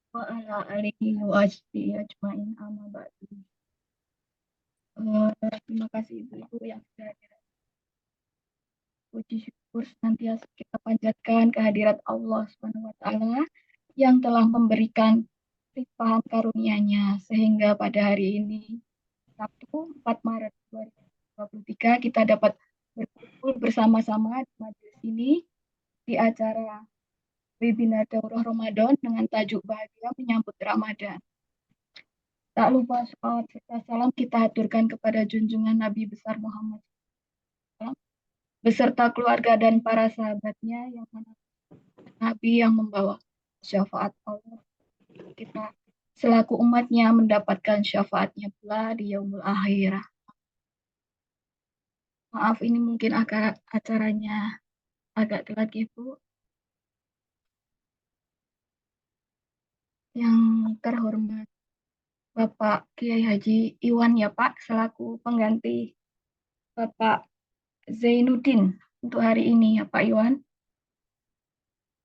wa ala alihi wa ashabihi ajmain amma ba'du. Terima kasih Ibu-ibu yang sudah hadir. Puji syukur senantiasa kita panjatkan kehadirat Allah Subhanahu wa taala yang telah memberikan limpahan karunia-Nya sehingga pada hari ini Sabtu 4 Maret 2023 kita dapat berkumpul bersama-sama di majelis ini di acara webinar Daurah Ramadan dengan tajuk Bahagia Menyambut Ramadan. Tak lupa salawat serta salam kita haturkan kepada junjungan Nabi besar Muhammad beserta keluarga dan para sahabatnya yang mana Nabi yang membawa syafaat Allah kita selaku umatnya mendapatkan syafaatnya pula di yaumul akhirah. Maaf ini mungkin acaranya agak telat ya Bu. Yang terhormat Bapak Kiai Haji Iwan ya Pak selaku pengganti Bapak Zainuddin untuk hari ini ya Pak Iwan.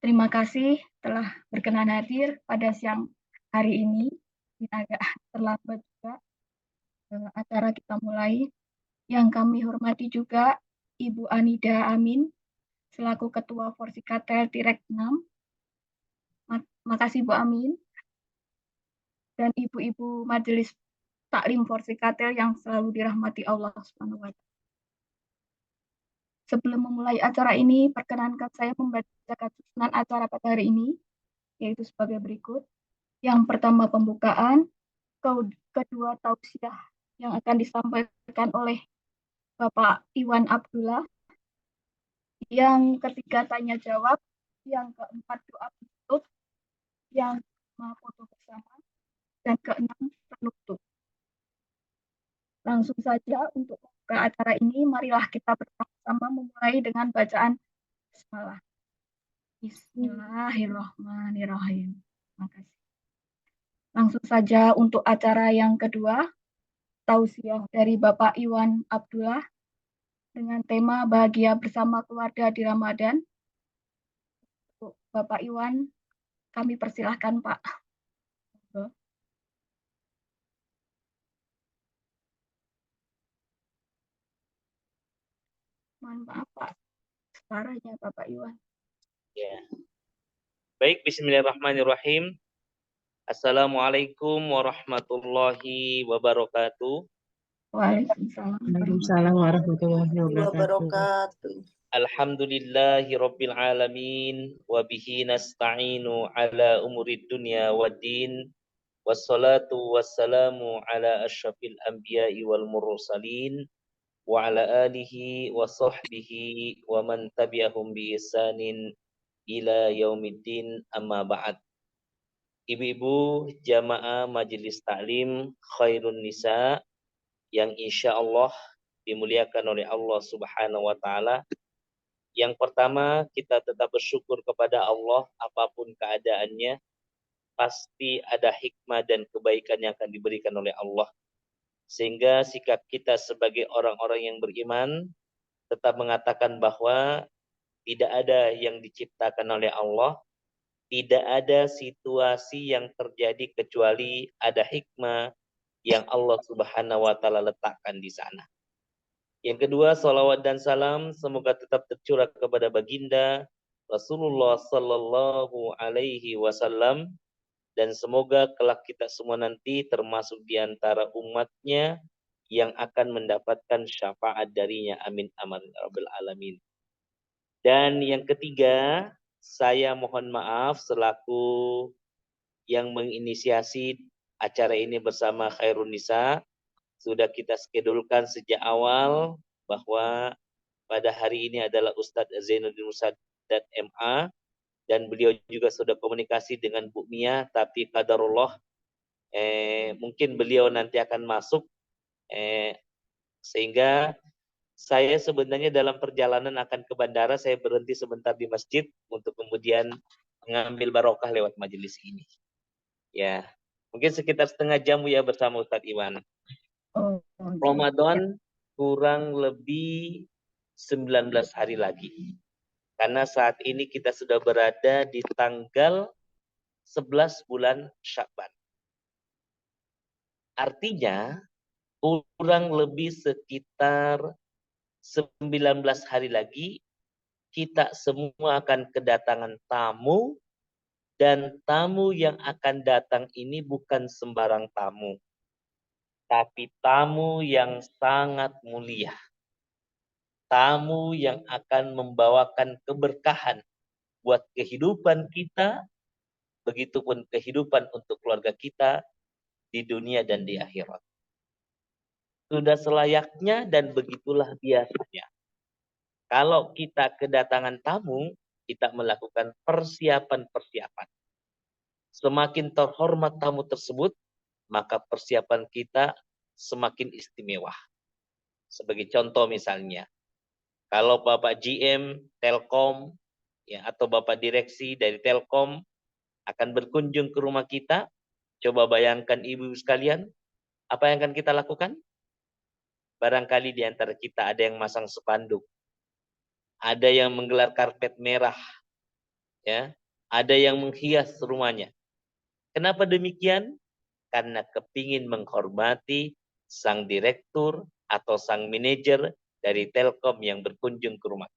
Terima kasih telah berkenan hadir pada siang hari ini. Ini agak terlambat juga acara kita mulai. Yang kami hormati juga Ibu Anida Amin selaku Ketua Forsikatel Direk 6. Makasih Bu Amin. Dan ibu-ibu Majelis Taklim Forsikatel yang selalu dirahmati Allah Subhanahu wa taala. Sebelum memulai acara ini, perkenankan saya membacakan susunan acara pada hari ini, yaitu sebagai berikut. Yang pertama pembukaan, kedua tausiah yang akan disampaikan oleh Bapak Iwan Abdullah, yang ketiga tanya jawab, yang keempat doa penutup, yang kelima foto bersama, dan keenam penutup. Langsung saja untuk membuka acara ini, marilah kita bersama-sama memulai dengan bacaan bismillah. Bismillahirrahmanirrahim. Terima kasih. Langsung saja untuk acara yang kedua, tausiah dari Bapak Iwan Abdullah dengan tema bahagia bersama keluarga di Ramadan. Bapak Iwan, kami persilahkan Pak. Mohon maaf Pak, suaranya Bapak Iwan. Ya. Baik, bismillahirrahmanirrahim. Assalamualaikum warahmatullahi wabarakatuh. Waalaikumsalam warahmatullahi wabarakatuh. Alhamdulillahi rabbil alamin wa bihi nasta'inu ala umurid dunya waddin wassalatu wassalamu ala asyrafil anbiya'i wal mursalin wa ala alihi wa sahbihi wa man tabi'ahum bi ihsanin ila yaumiddin amma ba'd. Ibu-ibu jamaah Majelis Taklim Khairun Nisa yang insya Allah dimuliakan oleh Allah Subhanahu wa taala. Yang pertama, kita tetap bersyukur kepada Allah apapun keadaannya, pasti ada hikmah dan kebaikan yang akan diberikan oleh Allah. Sehingga sikap kita sebagai orang-orang yang beriman tetap mengatakan bahwa tidak ada yang diciptakan oleh Allah, tidak ada situasi yang terjadi kecuali ada hikmah yang Allah Subhanahu wa taala letakkan di sana. Yang kedua, salawat dan salam semoga tetap tercurah kepada baginda Rasulullah sallallahu alaihi wasallam, dan semoga kelak kita semua nanti termasuk di antara umatnya yang akan mendapatkan syafaat darinya. Amin amin rabbil alamin. Dan yang ketiga, saya mohon maaf selaku yang menginisiasi acara ini bersama Khairun Nisa. Sudah kita skedulkan sejak awal bahwa pada hari ini adalah Ustadz Zainuddin Musaddad MA, dan beliau juga sudah komunikasi dengan Bu Mia, tapi qadarullah mungkin beliau nanti akan masuk, sehingga saya sebenarnya dalam perjalanan akan ke bandara, saya berhenti sebentar di masjid untuk kemudian mengambil barokah lewat majelis ini. Ya, mungkin sekitar setengah jam ya bersama Ustadz Iwan. Ramadan kurang lebih 19 hari lagi. Karena saat ini kita sudah berada di tanggal 11 bulan Sya'ban. Artinya kurang lebih sekitar 19 hari lagi kita semua akan kedatangan tamu, dan tamu yang akan datang ini bukan sembarang tamu, tapi tamu yang sangat mulia. Tamu yang akan membawakan keberkahan buat kehidupan kita, begitupun kehidupan untuk keluarga kita di dunia dan di akhirat. Sudah selayaknya dan begitulah biasanya. Kalau kita kedatangan tamu, kita melakukan persiapan-persiapan. Semakin terhormat tamu tersebut, maka persiapan kita semakin istimewa. Sebagai contoh misalnya, kalau Bapak GM Telkom ya, atau Bapak direksi dari Telkom akan berkunjung ke rumah kita, coba bayangkan ibu-ibu sekalian, apa yang akan kita lakukan? Barangkali di antara kita ada yang masang spanduk, ada yang menggelar karpet merah, ya, ada yang menghias rumahnya. Kenapa demikian? Karena kepingin menghormati sang direktur atau sang manajer dari Telkom yang berkunjung ke rumah.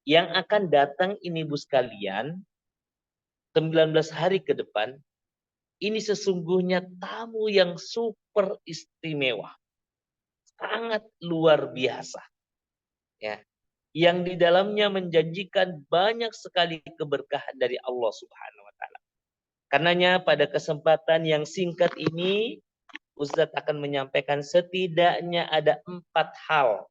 Yang akan datang ini Bu sekalian, 19 hari ke depan, ini sesungguhnya tamu yang super istimewa. Sangat luar biasa. Ya, yang di dalamnya menjanjikan banyak sekali keberkahan dari Allah Subhanahu wa taala. Karenanya pada kesempatan yang singkat ini Ustadz akan menyampaikan setidaknya ada 4 hal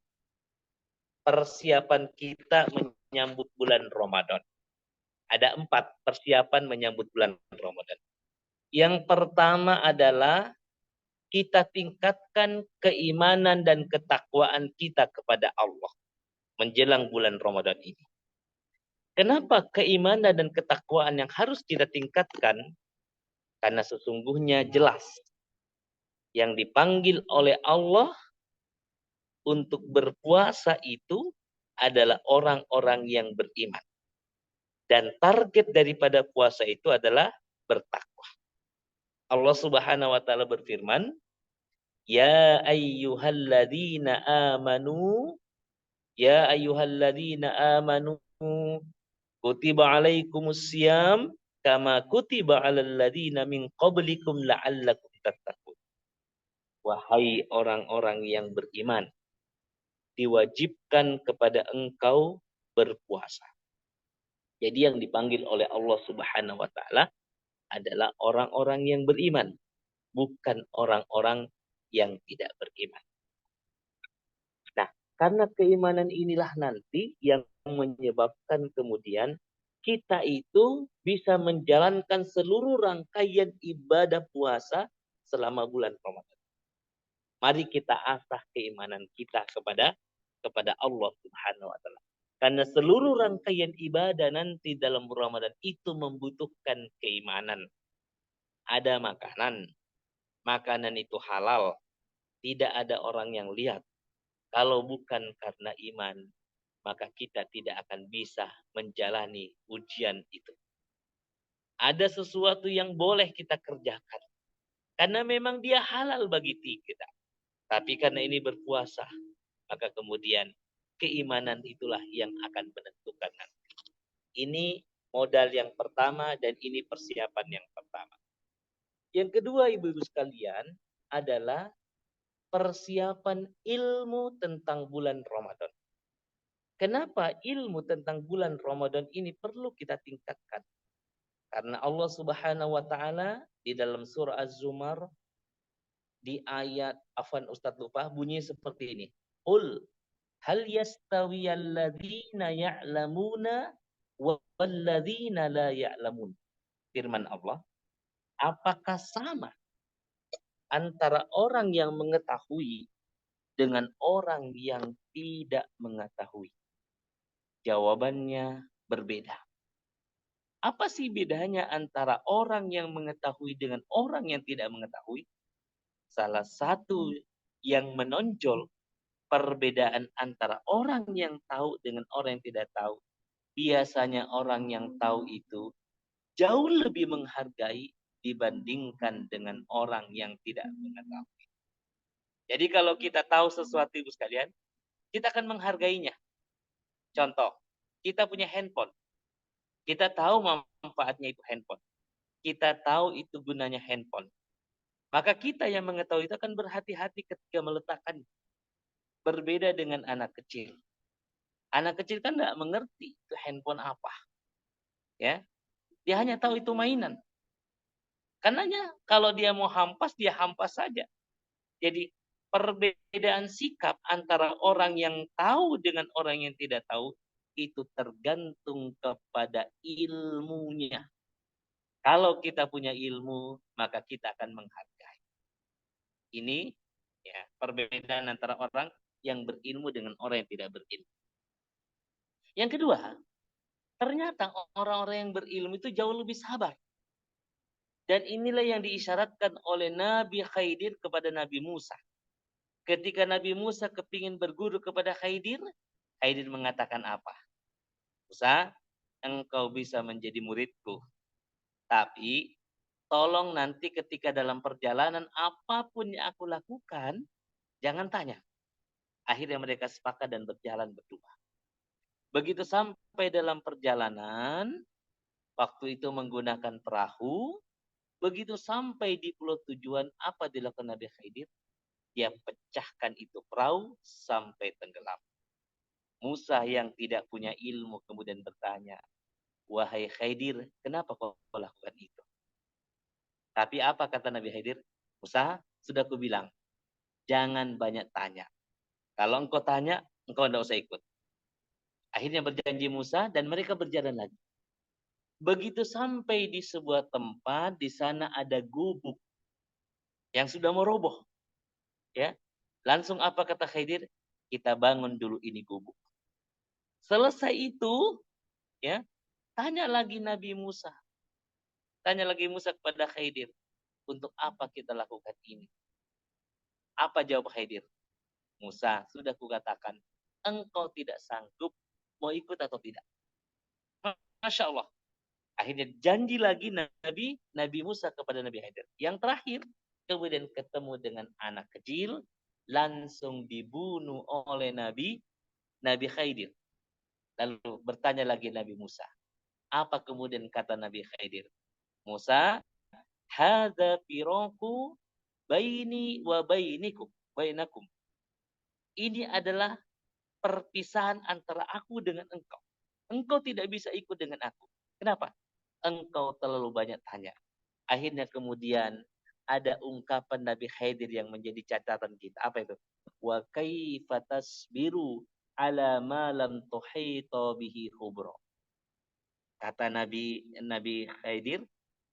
persiapan kita menyambut bulan Ramadan. Ada 4 persiapan menyambut bulan Ramadan. Yang pertama adalah kita tingkatkan keimanan dan ketakwaan kita kepada Allah menjelang bulan Ramadan ini. Kenapa keimanan dan ketakwaan yang harus kita tingkatkan? Karena sesungguhnya jelas yang dipanggil oleh Allah untuk berpuasa itu adalah orang-orang yang beriman. Dan target daripada puasa itu adalah bertakwa. Allah Subhanahu wa taala berfirman, "Ya ayyuhalladzina amanu, ya ayyuhalladzina amanu, kutiba alaikumusiyam kama kutiba alal ladzina min qablikum la'allakum tattaqun." Wahai orang-orang yang beriman, diwajibkan kepada engkau berpuasa. Jadi yang dipanggil oleh Allah Subhanahu wa taala adalah orang-orang yang beriman, bukan orang-orang yang tidak beriman. Nah, karena keimanan inilah nanti yang menyebabkan kemudian kita itu bisa menjalankan seluruh rangkaian ibadah puasa selama bulan Ramadan. Mari kita asah keimanan kita kepada Allah Subhanahu wa taala. Karena seluruh rangkaian ibadah nanti dalam Ramadan itu membutuhkan keimanan. Ada makanan. Makanan itu halal. Tidak ada orang yang lihat. Kalau bukan karena iman, maka kita tidak akan bisa menjalani ujian itu. Ada sesuatu yang boleh kita kerjakan. Karena memang dia halal bagi kita. Tapi karena ini berpuasa, maka kemudian keimanan itulah yang akan menentukan nanti. Ini modal yang pertama dan ini persiapan yang pertama. Yang kedua ibu-ibu sekalian adalah persiapan ilmu tentang bulan Ramadan. Kenapa ilmu tentang bulan Ramadan ini perlu kita tingkatkan? Karena Allah Subhanahu wa taala di dalam surah Az-Zumar di ayat Ustadz lupa bunyi seperti ini. Qul hal yastawiyal ladzina ya'lamuna wal ladzina la ya'lamun. Firman Allah, apakah sama antara orang yang mengetahui dengan orang yang tidak mengetahui? Jawabannya berbeda. Apa sih bedanya antara orang yang mengetahui dengan orang yang tidak mengetahui? Salah satu yang menonjol perbedaan antara orang yang tahu dengan orang yang tidak tahu. Biasanya orang yang tahu itu jauh lebih menghargai dibandingkan dengan orang yang tidak mengetahui. Jadi kalau kita tahu sesuatu ibu sekalian, kita akan menghargainya. Contoh, kita punya handphone. Kita tahu manfaatnya itu handphone. Kita tahu itu gunanya handphone. Maka kita yang mengetahui itu akan berhati-hati ketika meletakkannya. Berbeda dengan anak kecil. Anak kecil kan tidak mengerti itu handphone apa. Ya, dia hanya tahu itu mainan. Karenanya kalau dia mau hampas, dia hampas saja. Jadi perbedaan sikap antara orang yang tahu dengan orang yang tidak tahu itu tergantung kepada ilmunya. Kalau kita punya ilmu, maka kita akan menghargai. Ini ya perbedaan antara orang yang berilmu dengan orang yang tidak berilmu. Yang kedua, ternyata orang-orang yang berilmu itu jauh lebih sabar. Dan inilah yang diisyaratkan oleh Nabi Khidir kepada Nabi Musa. Ketika Nabi Musa kepingin berguru kepada Khidir, Khidir mengatakan apa? Musa, engkau bisa menjadi muridku. Tapi tolong nanti ketika dalam perjalanan apapun yang aku lakukan, jangan tanya. Akhirnya mereka sepakat dan berjalan berdua. Begitu sampai dalam perjalanan, waktu itu menggunakan perahu, begitu sampai di pulau tujuan, apa dilakukan Nabi Khidir? Dia pecahkan itu perahu sampai tenggelam. Musa yang tidak punya ilmu kemudian bertanya, wahai Khidir, kenapa kau lakukan itu? Tapi apa kata Nabi Khidir? Musa, sudah kubilang, jangan banyak tanya. Kalau engkau tanya, engkau tidak usah ikut. Akhirnya berjanji Musa dan mereka berjalan lagi. Begitu sampai di sebuah tempat, di sana ada gubuk yang sudah mau roboh. Ya, langsung apa kata Khidir? Kita bangun dulu ini gubuk. Selesai itu, ya, tanya lagi Nabi Musa. Tanya lagi Musa kepada Khidir, untuk apa kita lakukan ini? Apa jawab Khidir? Musa, sudah kukatakan, engkau tidak sanggup, mau ikut atau tidak? Masya Allah. Akhirnya janji lagi Nabi Musa kepada Nabi Khidir. Yang terakhir, kemudian ketemu dengan anak kecil, langsung dibunuh oleh Nabi Khidir. Lalu bertanya lagi Nabi Musa. Apa kemudian kata Nabi Khidir? Musa, hadza firaku baini wa bainakum. Ini adalah perpisahan antara aku dengan engkau. Engkau tidak bisa ikut dengan aku. Kenapa? Engkau terlalu banyak tanya. Akhirnya kemudian ada ungkapan Nabi Khidir yang menjadi catatan kita. Apa itu? Wa kaifa tasbiru ala ma lam tuhita bihi khubra. Kata Nabi Khidir,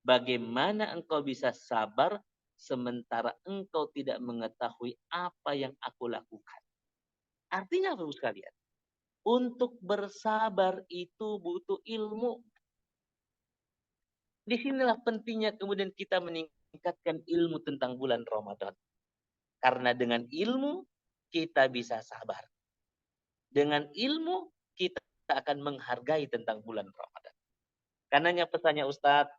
bagaimana engkau bisa sabar sementara engkau tidak mengetahui apa yang aku lakukan? Artinya apa, sekalian? Untuk bersabar itu butuh ilmu. Disinilah pentingnya kemudian kita meningkatkan ilmu tentang bulan Ramadan. Karena dengan ilmu kita bisa sabar. Dengan ilmu kita akan menghargai tentang bulan Ramadan. Karenanya pesannya Ustadz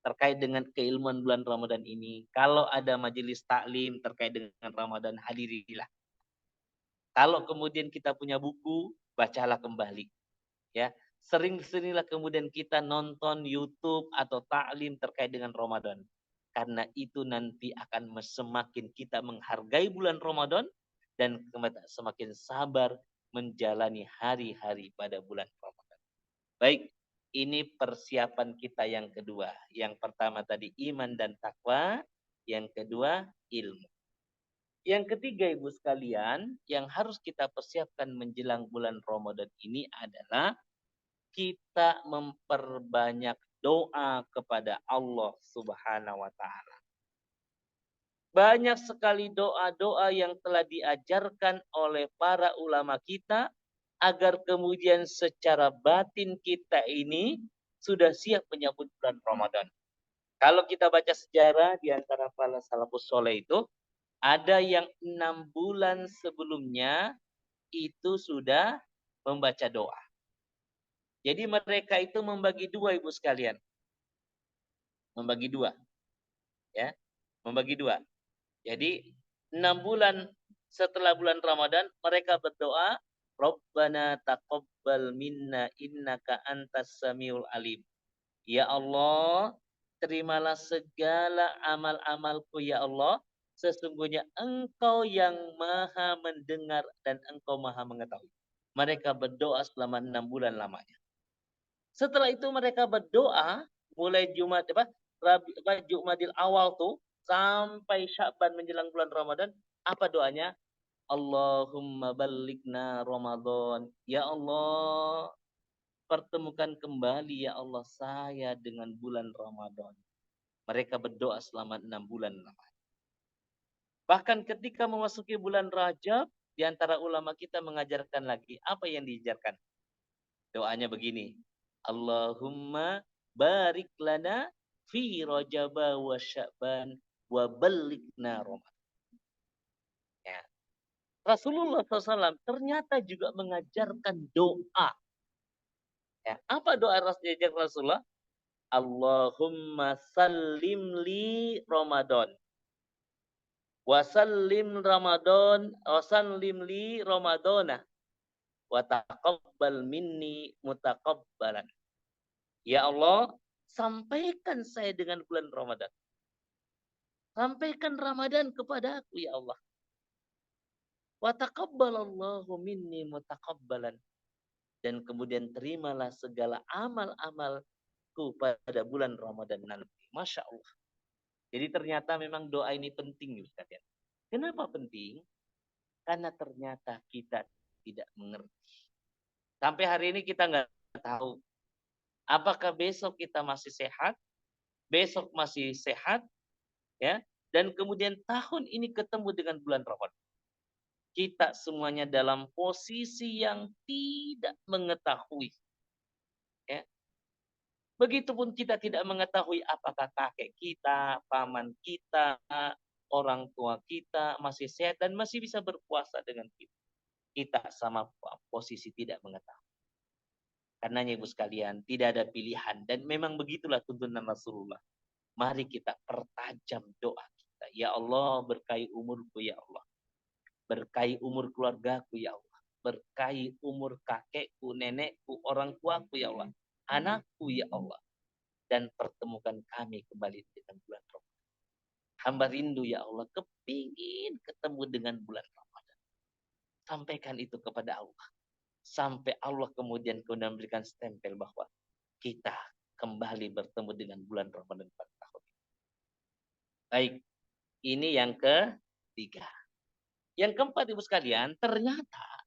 terkait dengan keilmuan bulan Ramadan ini, kalau ada majelis taklim terkait dengan Ramadan, hadirilah. Kalau kemudian kita punya buku, bacalah kembali. Ya, sering-seringlah kemudian kita nonton YouTube atau taklim terkait dengan Ramadan. Karena itu nanti akan semakin kita menghargai bulan Ramadan dan semakin sabar menjalani hari-hari pada bulan Ramadan. Baik, ini persiapan kita yang kedua. Yang pertama tadi iman dan takwa, yang kedua ilmu. Yang ketiga Ibu sekalian, yang harus kita persiapkan menjelang bulan Ramadan ini adalah kita memperbanyak doa kepada Allah Subhanahu wa taala. Banyak sekali doa-doa yang telah diajarkan oleh para ulama kita agar kemudian secara batin kita ini sudah siap menyambut bulan Ramadan. Kalau kita baca sejarah di antara para salafus soleh itu, ada yang 6 bulan sebelumnya itu sudah membaca doa. Jadi mereka itu membagi dua Ibu sekalian. membagi dua, ya, membagi dua. Jadi 6 bulan setelah bulan Ramadan mereka berdoa, Rabbana taqabbal minna innaka antas samiul alim. Ya Allah, terimalah segala amal-amalku ya Allah, sesungguhnya Engkau yang Maha mendengar dan Engkau Maha mengetahui. Mereka berdoa selama 6 bulan lamanya. Setelah itu mereka berdoa mulai Jumadil awal tuh sampai Sya'ban menjelang bulan Ramadan. Apa doanya? Allahumma ballighna Ramadan. Ya Allah, pertemukan kembali ya Allah saya dengan bulan Ramadan. Mereka berdoa selama 6 bulan lamanya. Bahkan ketika memasuki bulan Rajab, di antara ulama kita mengajarkan lagi apa yang diajarkan. Doanya begini. Allahumma barik lana fi Rajaba wa Sya'ban wa ballighna Ramadan. Ya. Rasulullah SAW ternyata juga mengajarkan doa. Ya. Apa doa Rasulullah? Allahumma sallim li Ramadan. Wasallim Ramadan, wasallim li Ramadana. Wa taqabbal minni mutaqabbalan. Ya Allah, sampaikan saya dengan bulan Ramadan. Sampaikan Ramadan kepada aku ya Allah. Wa taqabbalallahu minni mutaqabbalan. Dan kemudian terimalah segala amal-amalku pada bulan Ramadan nanti. Masya Allah. Jadi ternyata memang doa ini penting sekalian. Kenapa penting? Karena ternyata kita tidak mengerti. Sampai hari ini kita nggak tahu apakah besok kita masih sehat, besok masih sehat, ya, dan kemudian tahun ini ketemu dengan bulan Ramadan. Kita semuanya dalam posisi yang tidak mengetahui. Ya. Begitupun kita tidak mengetahui apakah kakek kita, paman kita, orang tua kita masih sehat dan masih bisa berpuasa dengan kita. Kita sama posisi tidak mengetahui. Karenanya ibu sekalian, tidak ada pilihan. Dan memang begitulah tuntunan Rasulullah. Mari kita pertajam doa kita. Ya Allah, berkahi umurku ya Allah. Berkahi umur keluargaku ya Allah. Berkahi umur kakekku, nenekku, orang tuaku ya Allah. Anakku ya Allah. Dan pertemukan kami kembali dengan bulan Ramadan. Hamba rindu ya Allah, kepingin ketemu dengan bulan Ramadan. Sampaikan itu kepada Allah. Sampai Allah kemudian memberikan stempel bahwa kita kembali bertemu dengan bulan Ramadan pada tahun ini. Baik, ini yang ketiga. Yang keempat ibu sekalian, ternyata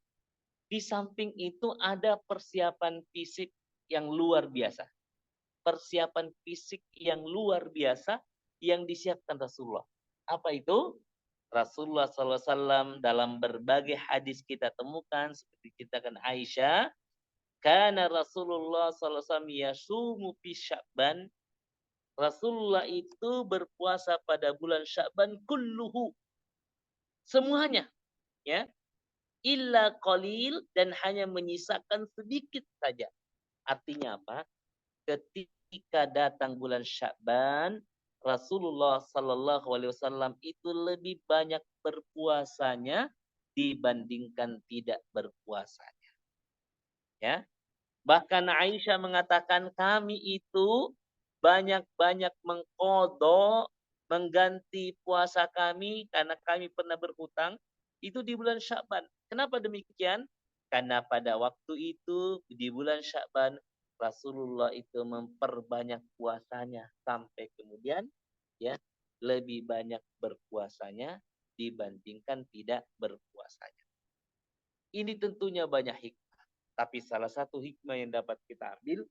di samping itu ada persiapan fisik yang luar biasa. Persiapan fisik yang luar biasa yang disiapkan Rasulullah. Apa itu? Rasulullah SAW dalam berbagai hadis kita temukan seperti kita kan Aisyah, karena Rasulullah SAW yasumu fi Sya'ban. Rasulullah itu berpuasa pada bulan Sya'ban kulluhu. Semuanya, ya. Illa qalil, dan hanya menyisakan sedikit saja. Artinya apa? Ketika datang bulan Sya'ban, Rasulullah SAW itu lebih banyak berpuasanya dibandingkan tidak berpuasanya. Ya, bahkan Aisyah mengatakan kami itu banyak-banyak mengqadha, mengganti puasa kami karena kami pernah berhutang itu di bulan Sya'ban. Kenapa demikian? Karena pada waktu itu di bulan Sya'ban Rasulullah itu memperbanyak puasanya sampai kemudian ya lebih banyak berpuasanya dibandingkan tidak berpuasanya. Ini tentunya banyak hikmah, tapi salah satu hikmah yang dapat kita ambil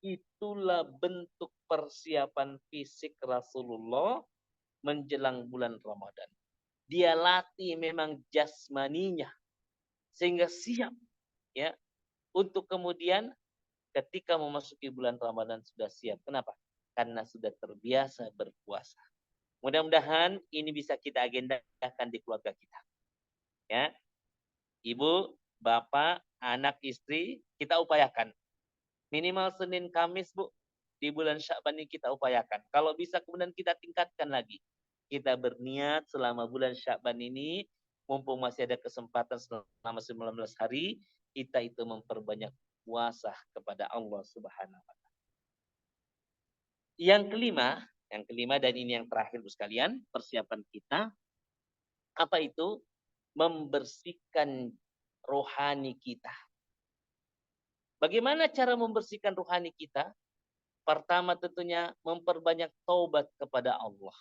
itulah bentuk persiapan fisik Rasulullah menjelang bulan Ramadan. Dia latih memang jasmaninya sehingga siap ya untuk kemudian ketika memasuki bulan Ramadan sudah siap. Kenapa? Karena sudah terbiasa berpuasa. Mudah-mudahan ini bisa kita agendakan di keluarga kita. Ya. Ibu, bapak, anak, istri, kita upayakan. Minimal Senin Kamis, Bu. di bulan Sya'ban ini kita upayakan. Kalau bisa kemudian kita tingkatkan lagi. Kita berniat selama bulan Sya'ban ini, mumpung masih ada kesempatan selama 19 hari, kita itu memperbanyak puasa kepada Allah Subhanahu wa Ta'ala. Yang kelima dan ini yang terakhir sekalian, persiapan kita apa itu? Membersihkan rohani kita. Bagaimana cara membersihkan rohani kita? Pertama tentunya memperbanyak taubat kepada Allah.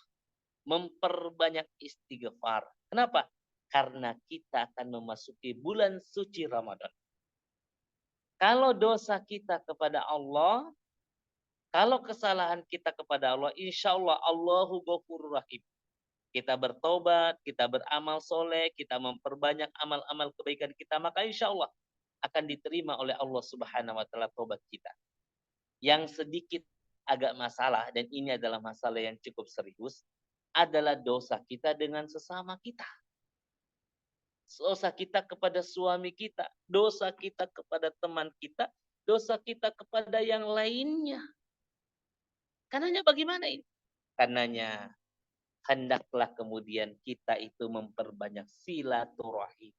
Memperbanyak istighfar. Kenapa? Karena kita akan memasuki bulan suci Ramadan. Kalau dosa kita kepada Allah, kalau kesalahan kita kepada Allah, insya Allah Allahu Ghafurur Rahim. Kita bertobat, kita beramal soleh, kita memperbanyak amal-amal kebaikan kita, maka insya Allah akan diterima oleh Allah Subhanahu wa Ta'ala tobat kita. Yang sedikit agak masalah, dan ini adalah masalah yang cukup serius, adalah dosa kita dengan sesama kita. Dosa kita kepada suami kita, dosa kita kepada teman kita, dosa kita kepada yang lainnya. Karenanya bagaimana ini? Karenanya hendaklah kemudian kita itu memperbanyak silaturahim.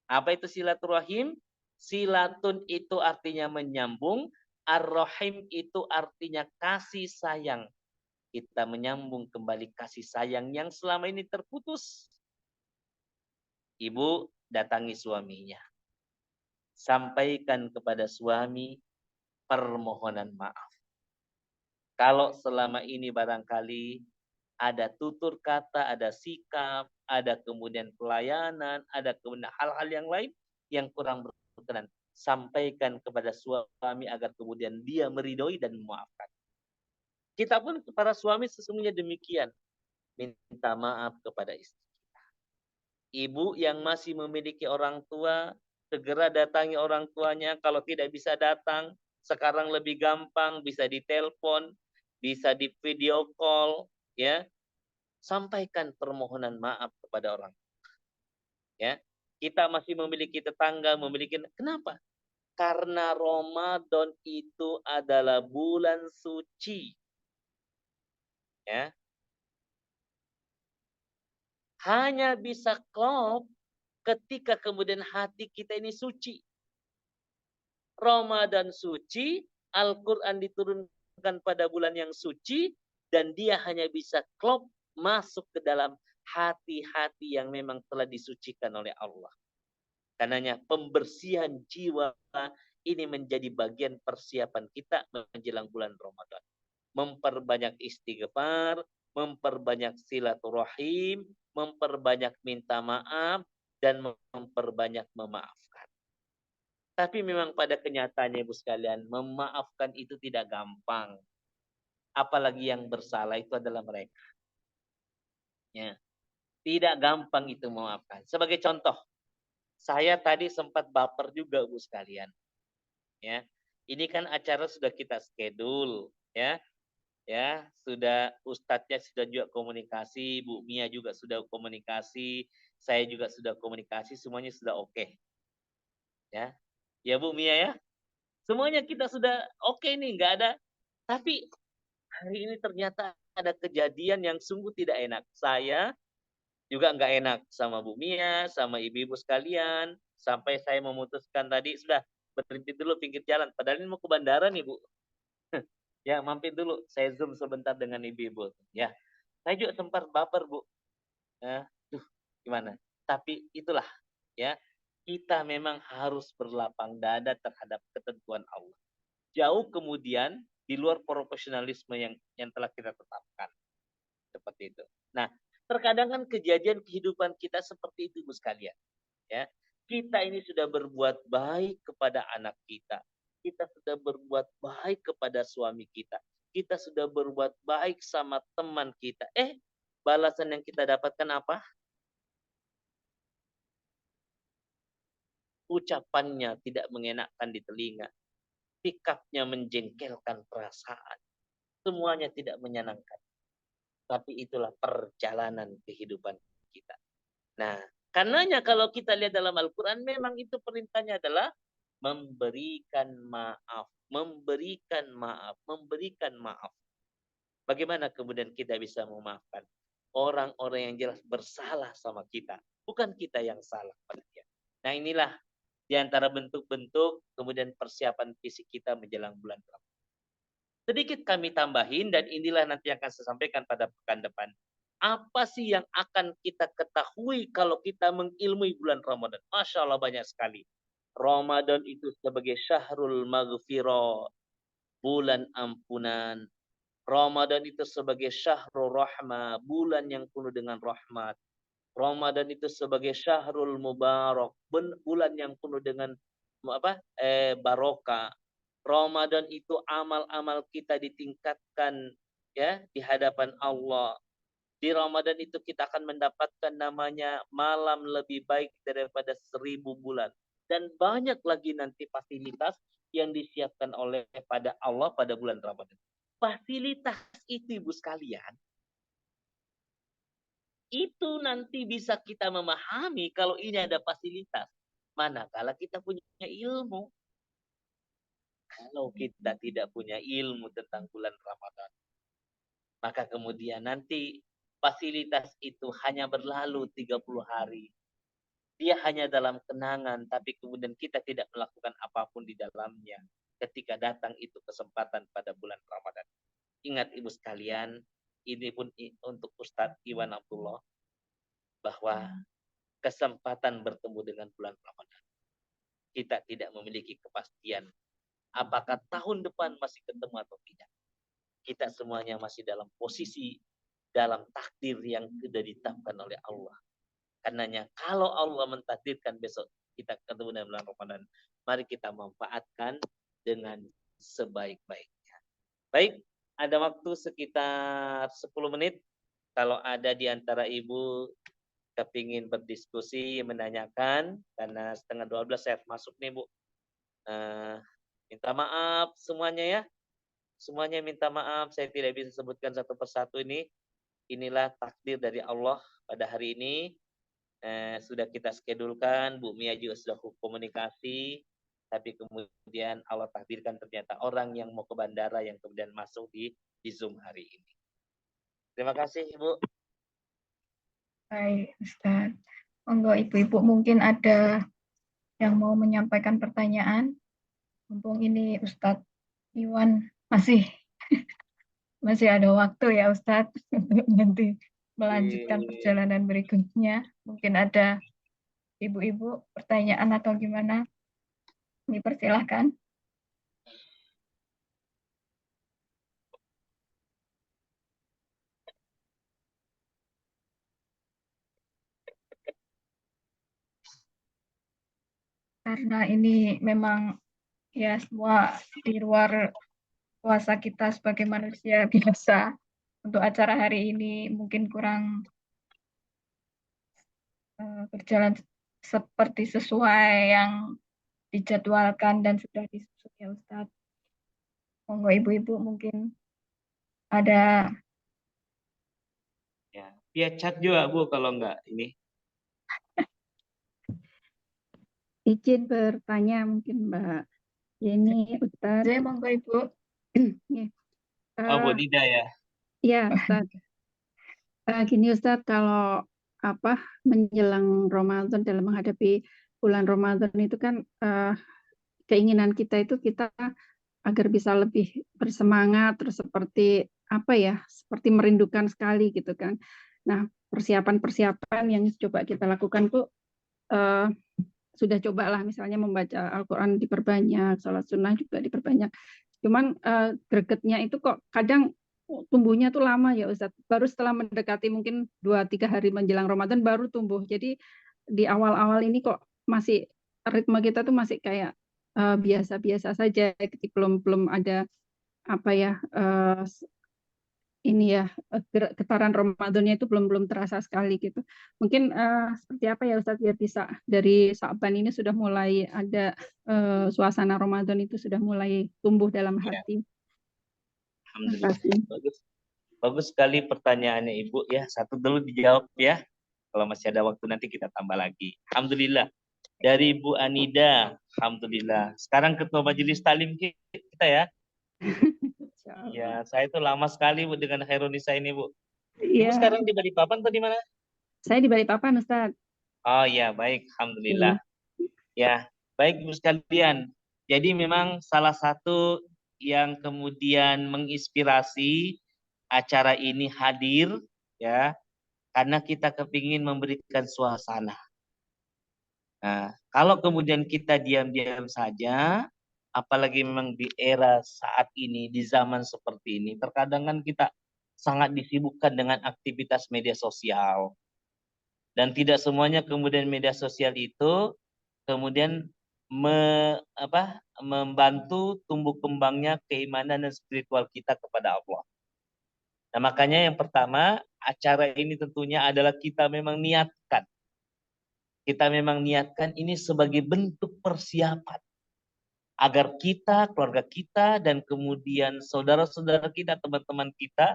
Apa itu silaturahim? Silatun itu artinya menyambung, ar-rahim itu artinya kasih sayang. Kita menyambung kembali kasih sayang yang selama ini terputus. Ibu datangi suaminya. Sampaikan kepada suami permohonan maaf. Kalau selama ini barangkali ada tutur kata, ada sikap, ada kemudian pelayanan, ada kemudian hal-hal yang lain yang kurang berkenan. Sampaikan kepada suami agar kemudian dia meridhoi dan memaafkan. Kita pun para suami sesungguhnya demikian. Minta maaf kepada istri kita. Ibu yang masih memiliki orang tua, segera datangi orang tuanya. Kalau tidak bisa datang, sekarang lebih gampang, bisa ditelepon, bisa di video call, ya. Sampaikan permohonan maaf kepada orang. Ya. Kita masih memiliki tetangga, kenapa? Karena Ramadan itu adalah bulan suci. Ya. Hanya bisa klop ketika kemudian hati kita ini suci. Ramadan suci, Al-Quran diturunkan pada bulan yang suci, dan dia hanya bisa klop masuk ke dalam hati-hati yang memang telah disucikan oleh Allah. Karenanya pembersihan jiwa ini menjadi bagian persiapan kita menjelang bulan Ramadan. Memperbanyak istighfar, memperbanyak silaturahim, memperbanyak minta maaf, dan memperbanyak memaafkan. Tapi memang pada kenyataannya Ibu sekalian, memaafkan itu tidak gampang. Apalagi yang bersalah itu adalah mereka. Ya. Tidak gampang itu memaafkan. Sebagai contoh, saya tadi sempat baper juga Bu sekalian. Ya. Ini kan acara sudah kita schedule, ya. Ya, sudah ustadznya sudah juga komunikasi, Bu Mia juga sudah komunikasi, saya juga sudah komunikasi, semuanya sudah oke. Ya. Ya Bu Mia ya. Semuanya kita sudah oke nih, nggak ada. Tapi hari ini ternyata ada kejadian yang sungguh tidak enak. Saya juga nggak enak sama Bu Mia, sama ibu-ibu sekalian. Sampai saya memutuskan tadi, sudah berhenti dulu pinggir jalan. Padahal ini mau ke bandara nih Bu. Ya mampir dulu, saya zoom sebentar dengan ibu-ibu. Ya, saya juga sempat baper Bu. Ya, gimana? Tapi itulah ya, kita memang harus berlapang dada terhadap ketentuan Allah. Jauh kemudian di luar profesionalisme yang telah kita tetapkan. Seperti itu. Nah, terkadang kan kejadian kehidupan kita seperti itu, Bu sekalian. Ya, kita ini sudah berbuat baik kepada anak kita. Kita sudah berbuat baik kepada suami kita. Kita sudah berbuat baik sama teman kita. Balasan yang kita dapatkan apa? Ucapannya tidak mengenakkan di telinga. Sikapnya menjengkelkan perasaan. Semuanya tidak menyenangkan. Tapi itulah perjalanan kehidupan kita. Nah, karenanya kalau kita lihat dalam Al-Quran, memang itu perintahnya adalah memberikan maaf. memberikan maaf, Bagaimana kemudian kita bisa memaafkan orang-orang yang jelas bersalah sama kita, bukan kita yang salah pada dia. Nah, inilah di antara bentuk-bentuk kemudian persiapan fisik kita menjelang bulan Ramadan. Sedikit kami tambahin, dan inilah nanti akan saya sampaikan pada pekan depan. Apa sih yang akan kita ketahui kalau kita mengilmui bulan Ramadan? Masya Allah, banyak sekali. Ramadan itu sebagai syahrul maghfirah, bulan ampunan. Ramadan itu sebagai syahrul rahmah, bulan yang penuh dengan rahmat. Ramadan itu sebagai syahrul mubarak, bulan yang penuh dengan barokah. Ramadan itu amal-amal kita ditingkatkan ya di hadapan Allah. Di Ramadan itu kita akan mendapatkan namanya malam lebih baik daripada 1000 bulan. Dan banyak lagi nanti fasilitas yang disiapkan oleh pada Allah pada bulan Ramadan. Fasilitas itu, Ibu sekalian, itu nanti bisa kita memahami kalau ini ada fasilitas. Manakala kita punya ilmu. Kalau kita tidak punya ilmu tentang bulan Ramadan, maka kemudian nanti fasilitas itu hanya berlalu 30 hari. Dia hanya dalam kenangan, tapi kemudian kita tidak melakukan apapun di dalamnya ketika datang itu kesempatan pada bulan Ramadan. Ingat Ibu sekalian, ini pun untuk Ustadz Iwan Abdullah, bahwa kesempatan bertemu dengan bulan Ramadan, kita tidak memiliki kepastian apakah tahun depan masih ketemu atau tidak. Kita semuanya masih dalam posisi, dalam takdir yang sudah ditetapkan oleh Allah. Karenanya kalau Allah mentakdirkan besok kita ketemu dengan bulan Ramadan, mari kita manfaatkan dengan sebaik-baiknya. Baik, ada waktu sekitar 10 menit. Kalau ada di antara ibu kepingin berdiskusi, menanyakan, karena setengah 12 saya masuk nih Bu. Minta maaf semuanya ya. Semuanya minta maaf, saya tidak bisa sebutkan satu persatu ini. Inilah takdir dari Allah pada hari ini. Sudah kita skedulkan, Bu Mia juga sudah komunikasi, tapi kemudian Allah takdirkan ternyata orang yang mau ke bandara yang kemudian masuk di Zoom hari ini. Terima kasih Ibu. Baik, Ustaz. Monggo ibu-ibu mungkin ada yang mau menyampaikan pertanyaan. Mumpung ini Ustadz Iwan masih ada waktu ya Ustadz untuk nanti melanjutkan perjalanan berikutnya. Mungkin ada ibu-ibu pertanyaan atau gimana? Dipersilahkan. Karena ini memang ya semua di luar kuasa kita sebagai manusia biasa. Untuk acara hari ini mungkin kurang berjalan seperti sesuai yang dijadwalkan dan sudah disusun ya Ustadz. Monggo ibu-ibu mungkin ada. Ya, via chat juga Bu kalau enggak ini. Izin bertanya mungkin Mbak Yeni, Ustadz. Saya monggo Ibu. Bu Nida ya. Ya Ustadz. Gini Ustadz, kalau menjelang Ramadan, dalam menghadapi bulan Ramadan itu kan keinginan kita itu kita agar bisa lebih bersemangat, terus seperti seperti merindukan sekali gitu kan. Nah, persiapan-persiapan yang coba kita lakukan tuh sudah cobalah misalnya membaca Al-Quran diperbanyak, sholat sunnah juga diperbanyak. Cuman gregetnya itu kok kadang tumbuhnya tuh lama ya Ustadz. Baru setelah mendekati mungkin 2-3 hari menjelang Ramadan baru tumbuh. Jadi di awal-awal ini kok masih ritme kita tuh masih kayak biasa-biasa saja. Jadi belum ada ini ya getaran Ramadannya itu belum terasa sekali gitu. Mungkin seperti apa ya Ustadz biar bisa dari Sa'ban ini sudah mulai ada suasana Ramadan itu sudah mulai tumbuh dalam hati. Alhamdulillah. Bagus sekali pertanyaannya Ibu ya. Satu dulu dijawab ya. Kalau masih ada waktu nanti kita tambah lagi. Alhamdulillah. Dari Bu Anida, alhamdulillah. Sekarang ketua majelis taklim kita ya. Ya, saya itu lama sekali Bu dengan Khairunisa ini Bu. Ibu Iya, sekarang di Balikpapan atau di mana? saya di Balikpapan, Ustaz. Oh ya, baik, alhamdulillah. Ya, baik Ibu sekalian. Jadi memang salah satu yang kemudian menginspirasi acara ini hadir ya, karena kita kepingin memberikan suasana. Nah, kalau kemudian kita diam-diam saja, apalagi memang di era saat ini, di zaman seperti ini, terkadang kan kita sangat disibukkan dengan aktivitas media sosial. Dan tidak semuanya kemudian media sosial itu kemudian membantu tumbuh kembangnya keimanan dan spiritual kita kepada Allah. Nah, makanya yang pertama, acara ini tentunya adalah kita memang niatkan. Kita memang niatkan ini sebagai bentuk persiapan agar kita, keluarga kita, dan kemudian saudara-saudara kita, teman-teman kita,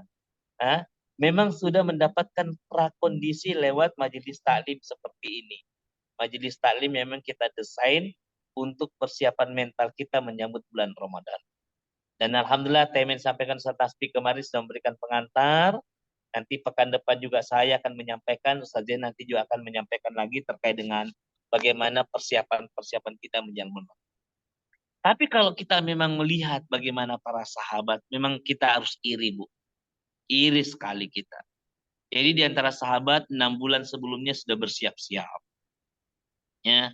memang sudah mendapatkan prakondisi lewat majelis taklim seperti ini. Majelis taklim memang kita desain untuk persiapan mental kita menyambut bulan Ramadan. Dan alhamdulillah Temen sampaikan Ustaz Tasbih kemarin sudah memberikan pengantar. Nanti pekan depan juga saya akan menyampaikan, Ustaz Zain nanti juga akan menyampaikan lagi terkait dengan bagaimana persiapan kita menjelang Ramadan. Tapi kalau kita memang melihat bagaimana para sahabat, memang kita harus iri, Bu. Iri sekali kita. Jadi di antara sahabat 6 bulan sebelumnya sudah bersiap-siap. Ya,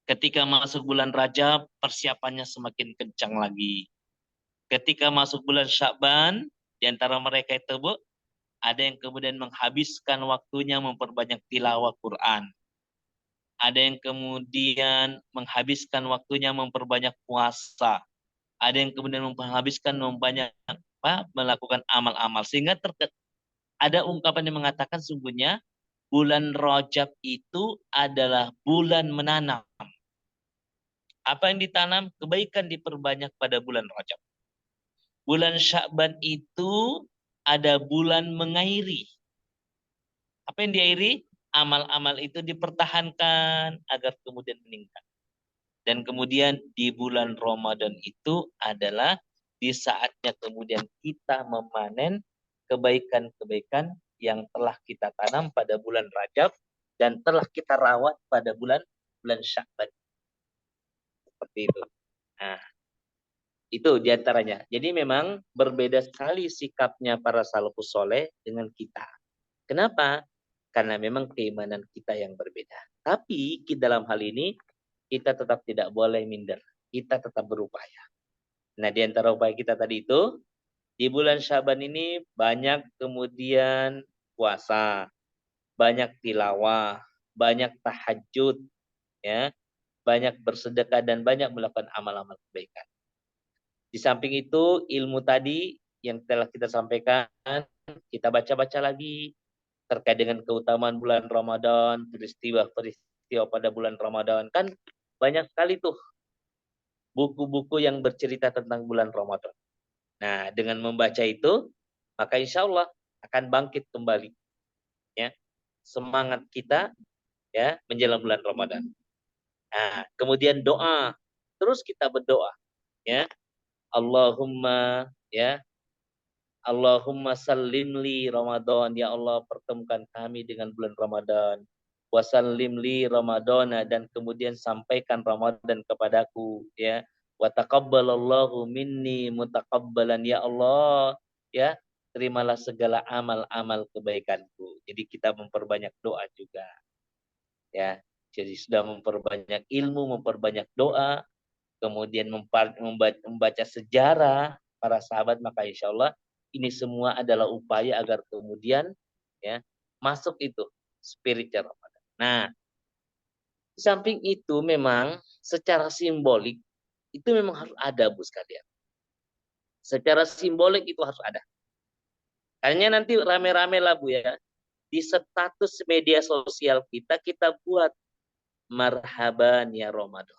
ketika masuk bulan Rajab, persiapannya semakin kencang lagi. Ketika masuk bulan Sya'ban, di antara mereka itu, Bu, ada yang kemudian menghabiskan waktunya memperbanyak tilawah Quran. Ada yang kemudian menghabiskan waktunya memperbanyak puasa. Ada yang kemudian menghabiskan melakukan amal-amal. Sehingga ada ungkapan yang mengatakan sungguhnya bulan Rajab itu adalah bulan menanam. Apa yang ditanam? Kebaikan diperbanyak pada bulan Rajab. Bulan Sya'ban itu ada bulan mengairi. Apa yang diairi? Amal-amal itu dipertahankan agar kemudian meningkat. Dan kemudian di bulan Ramadan itu adalah di saatnya kemudian kita memanen kebaikan-kebaikan yang telah kita tanam pada bulan Rajab dan telah kita rawat pada bulan Sya'ban. Seperti itu. Nah, itu diantaranya. Jadi memang berbeda sekali sikapnya para salafus soleh dengan kita. Kenapa? Karena memang keimanan kita yang berbeda. Tapi dalam hal ini kita tetap tidak boleh minder. Kita tetap berupaya. Nah, di antara upaya kita tadi itu, di bulan Syaban ini banyak kemudian puasa, banyak tilawah, banyak tahajud, ya, banyak bersedekah dan banyak melakukan amal-amal kebaikan. Di samping itu, ilmu tadi yang telah kita sampaikan, kita baca-baca lagi terkait dengan keutamaan bulan Ramadan, peristiwa-peristiwa pada bulan Ramadan. Kan banyak sekali tuh buku-buku yang bercerita tentang bulan Ramadan. Nah, dengan membaca itu, maka insya Allah akan bangkit kembali ya semangat kita ya menjelang bulan Ramadan. Nah, kemudian doa, terus kita berdoa ya. Allahumma ya Allahumma sallim li Ramadan, ya Allah pertemukan kami dengan bulan Ramadan. Wasallim li Ramadana, dan kemudian sampaikan Ramadan kepadaku ya. Wa taqabbalallahu minni mutaqabbalan, ya Allah ya, terimalah segala amal-amal kebaikanku. Jadi kita memperbanyak doa juga ya. Jadi sudah memperbanyak ilmu, memperbanyak doa, kemudian membaca sejarah para sahabat, maka insya Allah ini semua adalah upaya agar kemudian ya masuk itu spiritual Ramadan. Nah, di samping itu memang secara simbolik itu memang harus ada, Bu sekalian. Secara simbolik itu harus ada. Hanya nanti rame-rame lah, Bu ya. Di status media sosial kita buat marhaban ya Ramadan.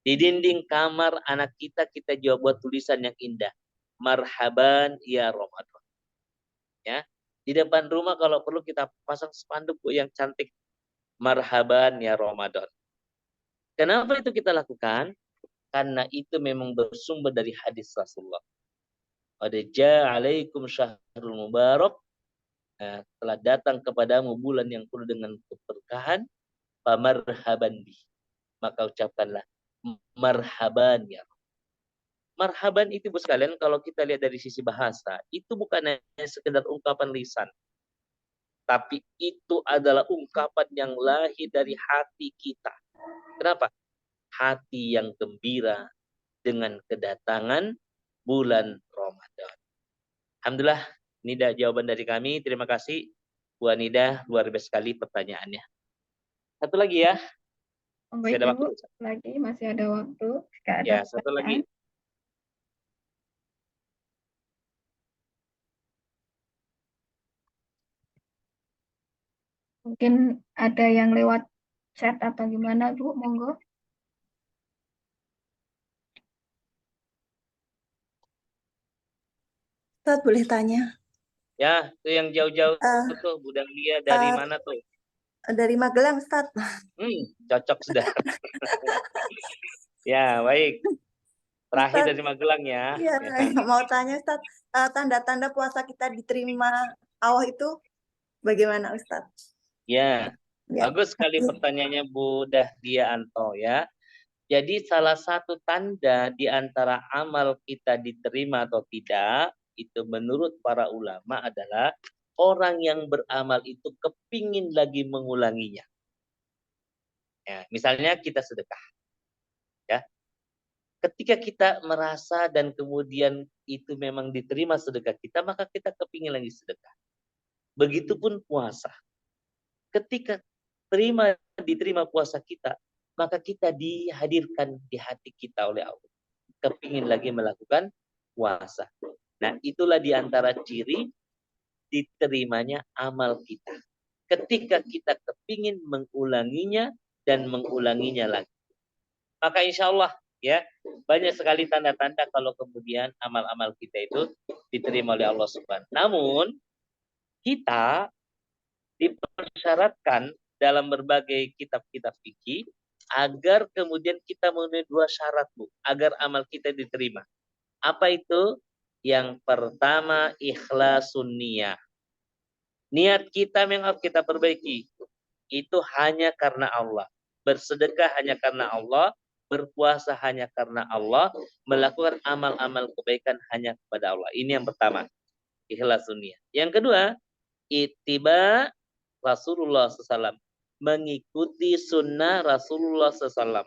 Di dinding kamar anak kita juga buat tulisan yang indah. Marhaban ya Ramadan. Ya. Di depan rumah kalau perlu kita pasang spanduk, Bu, yang cantik. Marhaban ya Ramadan. Kenapa itu kita lakukan? Karena itu memang bersumber dari hadis Rasulullah. Qad ja'alaikum syahrul mubarak. Telah datang kepadamu bulan yang penuh dengan keberkahan. Famarhaban bih. Maka ucapkanlah marhaban ya. Marhaban itu Bu sekalian, kalau kita lihat dari sisi bahasa, itu bukan hanya sekedar ungkapan lisan. Tapi itu adalah ungkapan yang lahir dari hati kita. Kenapa? Hati yang gembira dengan kedatangan bulan Ramadan. Alhamdulillah, ini dah jawaban dari kami. Terima kasih Bu Anida, luar biasa sekali pertanyaannya. Satu lagi ya. Baik Masih ada Ibu, waktu. lagi masih ada waktu. Jika ada Ya, satu pertanyaan, lagi. mungkin ada yang lewat chat atau gimana Bu, monggo. Ustaz boleh tanya? Ya, itu yang jauh-jauh Eh, tuh, Bu Dahlia dari eh, mana tuh? dari Magelang, Ustaz. Cocok sudah. Ya, baik. Terakhir Ustaz, dari Magelang ya. iya, mau tanya Ustaz, tanda-tanda puasa kita diterima Allah itu bagaimana Ustaz? Ya, Ya. bagus sekali pertanyaannya Bu Dahlia Anto ya. Jadi salah satu tanda di antara amal kita diterima atau tidak, itu menurut para ulama adalah orang yang beramal itu kepingin lagi mengulanginya. Ya, misalnya kita sedekah. Ya, ketika kita merasa dan kemudian itu memang diterima sedekah kita, maka kita kepingin lagi sedekah. Begitupun puasa. Ketika diterima puasa kita, maka kita dihadirkan di hati kita oleh Allah. Kepingin lagi melakukan puasa. Nah, itulah di antara ciri diterimanya amal kita. Ketika kita kepingin mengulanginya dan mengulanginya lagi. Maka insya Allah ya, banyak sekali tanda-tanda kalau kemudian amal-amal kita itu diterima oleh Allah Subhanahu. Namun kita dipersyaratkan dalam berbagai kitab-kitab fikih agar kemudian kita memenuhi dua syarat Bu, agar amal kita diterima. Apa itu? Yang pertama ikhlasun niyah. Niat kita yang harus kita perbaiki. Itu hanya karena Allah. Bersedekah hanya karena Allah, berpuasa hanya karena Allah, melakukan amal-amal kebaikan hanya kepada Allah. Ini yang pertama, ikhlasun niyah. Yang kedua, ittiba Rasulullah SAW, mengikuti sunnah Rasulullah SAW,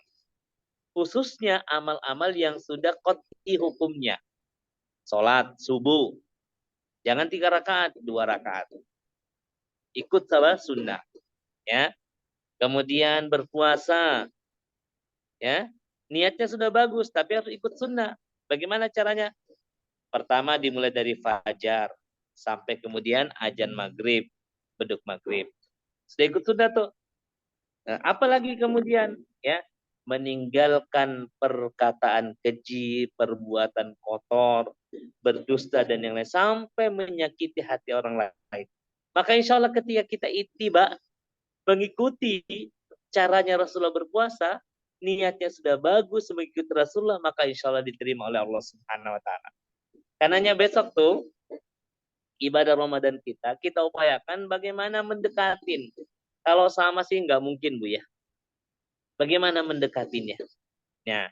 khususnya amal-amal yang sudah qat'i hukumnya. Sholat subuh, jangan 3 rakaat, 2 rakaat. Ikut sama sunnah, ya. Kemudian berpuasa, ya. Niatnya sudah bagus, tapi harus ikut sunnah. Bagaimana caranya? Pertama dimulai dari fajar sampai kemudian azan maghrib, beduk maghrib. Sudah ikut sunnah tuh. Nah, apalagi kemudian ya, meninggalkan perkataan keji, perbuatan kotor, berdusta dan yang lain sampai menyakiti hati orang lain. Maka insya Allah ketika kita ittiba, mengikuti caranya Rasulullah berpuasa, niatnya sudah bagus mengikuti Rasulullah, maka insya Allah diterima oleh Allah Subhanahu Wa Taala. Karenanya besok tuh ibadah Ramadan kita upayakan bagaimana mendekatin. Kalau sama sih nggak mungkin Bu ya. Bagaimana mendekatinya? Nah,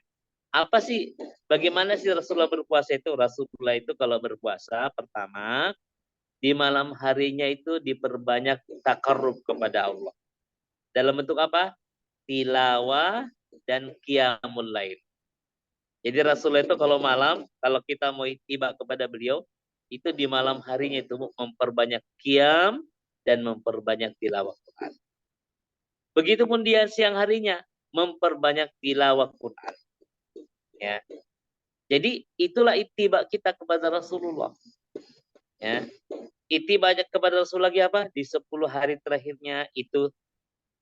apa sih? Bagaimana sih Rasulullah berpuasa itu? Rasulullah itu kalau berpuasa, pertama di malam harinya itu diperbanyak takarrub kepada Allah. Dalam bentuk apa? Tilawah dan qiyamul lail. Jadi Rasulullah itu kalau malam, kalau kita mau tiba kepada beliau, itu di malam harinya itu memperbanyak qiyam dan memperbanyak tilawah Quran. Begitupun dia siang harinya memperbanyak tilawah Quran. Ya. Jadi itulah ittiba kita kepada Rasulullah. Ya. Ittiba kepada Rasulullah lagi apa? Di 10 hari terakhirnya itu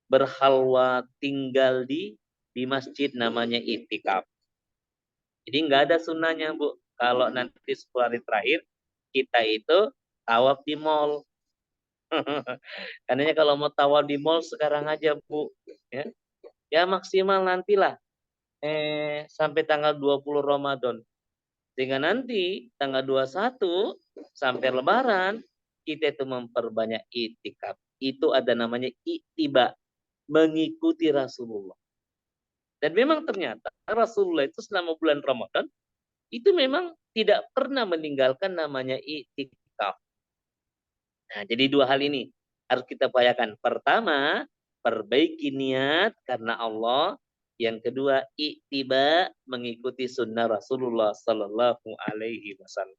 berhalwa, tinggal di masjid namanya itikaf. Jadi nggak ada sunnahnya Bu. Kalau nanti 10 hari terakhir kita itu tawaf di mall. Karena kalau mau tawaf di mall sekarang aja Bu. Ya. Ya maksimal nantilah sampai tanggal 20 Ramadan. Sehingga nanti tanggal 21 sampai Lebaran kita itu memperbanyak itikaf. Itu ada namanya ittiba, mengikuti Rasulullah. Dan memang ternyata Rasulullah itu selama bulan Ramadan itu memang tidak pernah meninggalkan namanya itikaf. Nah, jadi dua hal ini harus kita upayakan. Pertama, perbaiki niat karena Allah. Yang kedua, ittiba, mengikuti sunnah Rasulullah Sallallahu Alaihi Wasallam.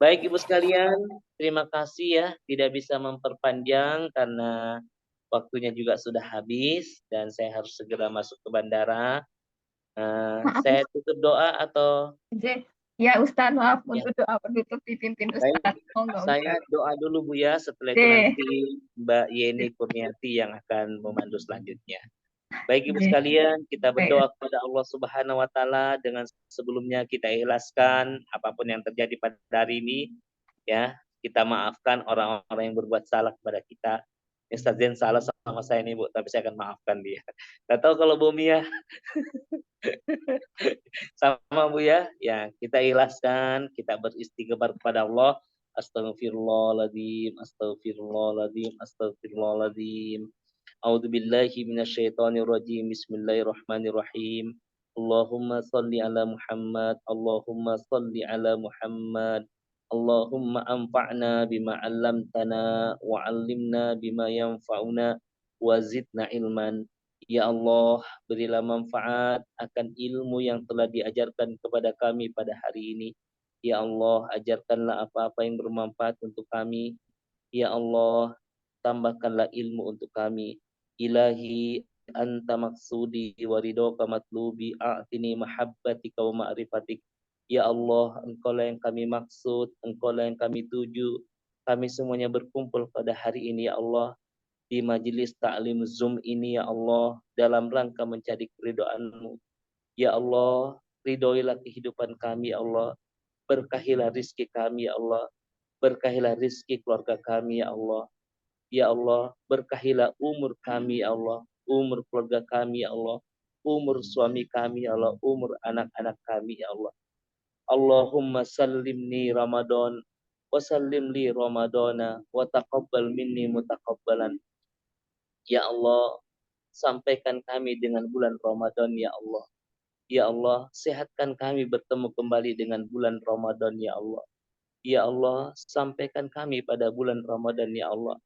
Baik Ibu sekalian, terima kasih ya. Tidak bisa memperpanjang karena waktunya juga sudah habis dan saya harus segera masuk ke bandara. Maaf, Saya tutup doa atau ya Ustadz, maaf ya, untuk doa penutup dipimpin baik. Ustadz. Oh enggak Saya Ustadz. doa dulu Bu ya, setelah itu Oke. nanti Mbak Yeni Kurniati yang akan memandu selanjutnya. Baik Ibu Oke. sekalian, kita Baik. berdoa kepada Allah Subhanahu wa taala dengan sebelumnya kita ikhlaskan apapun yang terjadi pada hari ini ya. Kita maafkan orang-orang yang berbuat salah kepada kita. Ustaz Zain salah sama saya nih Bu, tapi saya akan maafkan dia. Gak tahu kalau Bu Mia sama Bu ya, kita ikhlaskan, kita beristighfar kepada Allah. Astagfirullahaladzim, astagfirullahaladzim, astagfirullahaladzim. A'udzu billahi minasyaitonir rajim. Bismillahirrahmanirrahim. Allahumma shalli ala Muhammad, Allahumma shalli ala Muhammad. Allahumma anfa'na bima 'allamtana wa 'allimna bima yanfa'una wa zidna ilman. Ya Allah, berilah manfaat akan ilmu yang telah diajarkan kepada kami pada hari ini. Ya Allah, ajarkanlah apa-apa yang bermanfaat untuk kami. Ya Allah, tambahkanlah ilmu untuk kami. Ilahi anta maksudi wa ridhoka matlubi a'tini mahabbatika wa ma'rifatik. Ya Allah, engkaulah yang kami maksud, engkaulah yang kami tuju. Kami semuanya berkumpul pada hari ini ya Allah, di majelis ta'lim Zoom ini ya Allah, dalam rangka mencari keridhaan-Mu. Ya Allah, ridhoilah kehidupan kami ya Allah. Berkahilah rizki kami ya Allah. Berkahilah rizki keluarga kami ya Allah. Ya Allah, berkahilah umur kami ya Allah. Umur keluarga kami ya Allah. Umur suami kami ya Allah. Umur anak-anak kami ya Allah. Allahumma sallimni Ramadan. Wa sallim li Ramadana. Wa taqabbal minni mutaqabbalan. Ya Allah, sampaikan kami dengan bulan Ramadan ya Allah. Ya Allah, sehatkan kami bertemu kembali dengan bulan Ramadan ya Allah. Ya Allah, sampaikan kami pada bulan Ramadan ya Allah.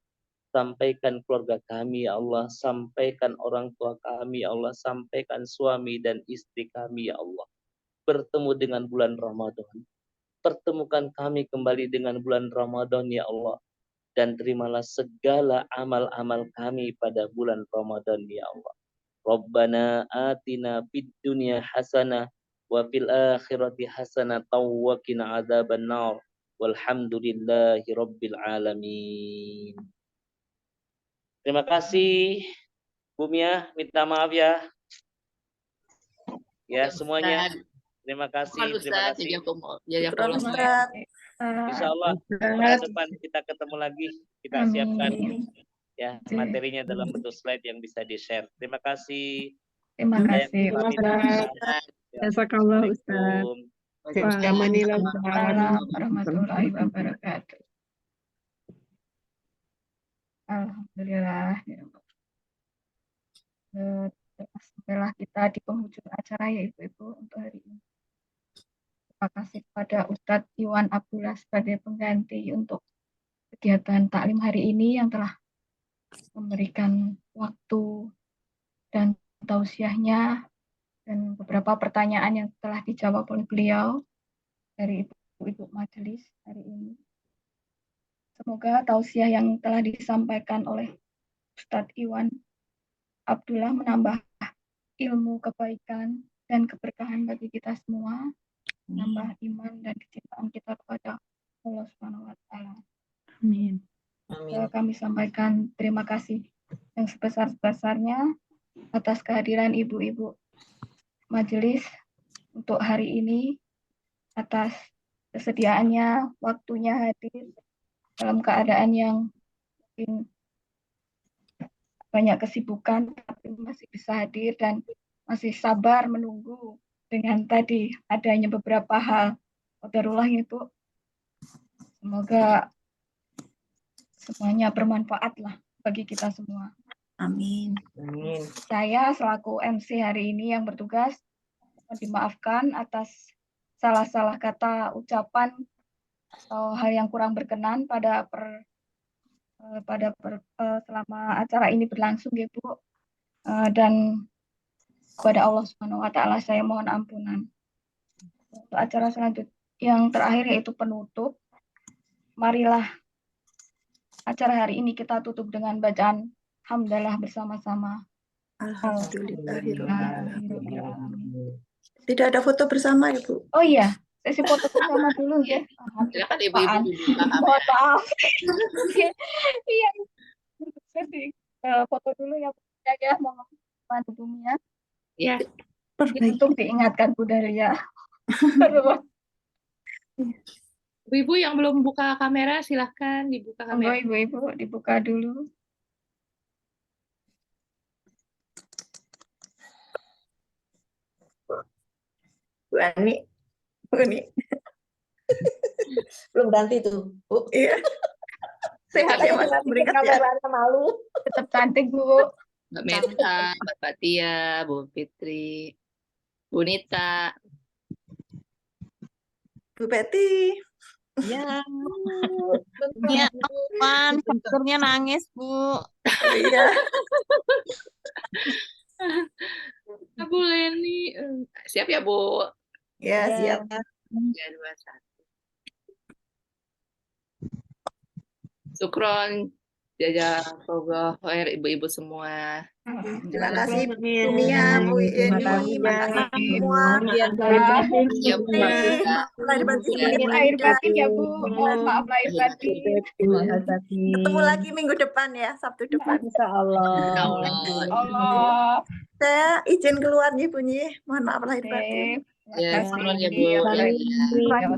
Sampaikan keluarga kami ya Allah. Sampaikan orang tua kami ya Allah. Sampaikan suami dan istri kami ya Allah. Bertemu dengan bulan Ramadan. Pertemukan kami kembali dengan bulan Ramadan ya Allah. Dan terimalah segala amal-amal kami pada bulan Ramadan ya Allah. Rabbana atina fid dunya hasanah wa fil akhirati hasanah wa qina adzabannar. Walhamdulillahi rabbil alamin. Terima kasih Bu Mia, minta maaf ya. Ya semuanya. Terima kasih, terima kasih. Syukron Ustaz. Insya Allah bulan depan kita ketemu lagi. Kita siapkan Amin. ya materinya dalam bentuk slide yang bisa di-share. Terima kasih. Terima Saya kasih pamit. Ustaz. Jazakallah Ustaz. Assalamualaikum. Waalaikumsalam warahmatullahi wabarakatuh. Alhamdulillah. Setelah kita di penghujung acara ya Ibu-Ibu untuk hari ini. Terima kasih kepada Ustadz Iwan Abdullah sebagai pengganti untuk kegiatan taklim hari ini yang telah memberikan waktu dan tausiahnya dan beberapa pertanyaan yang telah dijawab oleh beliau dari ibu-ibu majelis hari ini. Semoga tausiah yang telah disampaikan oleh Ustadz Iwan Abdullah menambah ilmu kebaikan dan keberkahan bagi kita semua, menambah iman dan kecintaan kita kepada Allah Subhanahu wa taala. Amin. Kami sampaikan terima kasih yang sebesar-besarnya atas kehadiran ibu-ibu majelis untuk hari ini, atas kesediaannya, waktunya hadir dalam keadaan yang mungkin banyak kesibukan, tapi masih bisa hadir dan masih sabar menunggu dengan tadi adanya beberapa hal qadarullah ya Bu. Semoga semuanya bermanfaat lah bagi kita semua. Amin. Amin. Saya selaku MC hari ini yang bertugas, mohon dimaafkan atas salah-salah kata, ucapan, atau hal yang kurang berkenan selama acara ini berlangsung ya Bu. Dan kepada Allah Subhanahu wa taala saya mohon ampunan. Untuk acara selanjutnya yang terakhir yaitu penutup. Marilah acara hari ini kita tutup dengan bacaan hamdalah bersama-sama. Alhamdulillahirrahmanirrahim. Tidak ada foto bersama ya Bu? Oh iya, sesi foto bersama dulu ya. Silakan ibu-ibu dibuka kamera. Mohon maaf. Iya. Sesi foto dulu ya Bu ya, mohon bantu Bumi ya. Ya, Untuk diingatkan Bu Dalia. ibu-ibu yang belum buka kamera silahkan dibuka Monggo kamera. ibu-ibu dibuka dulu. Bu Ani. Bu Ani. Belum ganti tuh, Bu. Iya. Sehat ya Mas, beringat ya. Malu. Tetap cantik Bu. Mbak Meta, Mbak Fatia, Bu Fitri, Bu Nita. Bu Betty. Ya. Ya, Pan, fakturnya nangis, Bu. Iya. Bu Leni. Siap ya, Bu? Ya, siap. Ya, 21. Sukron, jazakallah khair ibu-ibu semua. Terima kasih Bu Mia, Bu Yeni, terima kasih semua. Ya, Bu. Maaf lahir batin. Lahir batin ya Bu. Mohon maaf lahir batin. Ketemu lagi minggu depan ya, Sabtu depan. Insya Allah. Allah. Saya izin keluar nih Bunyi. Mohon maaf lahir batin. Terima Ya, kasih. sukron ya, Bu. Ya, ya. Ya,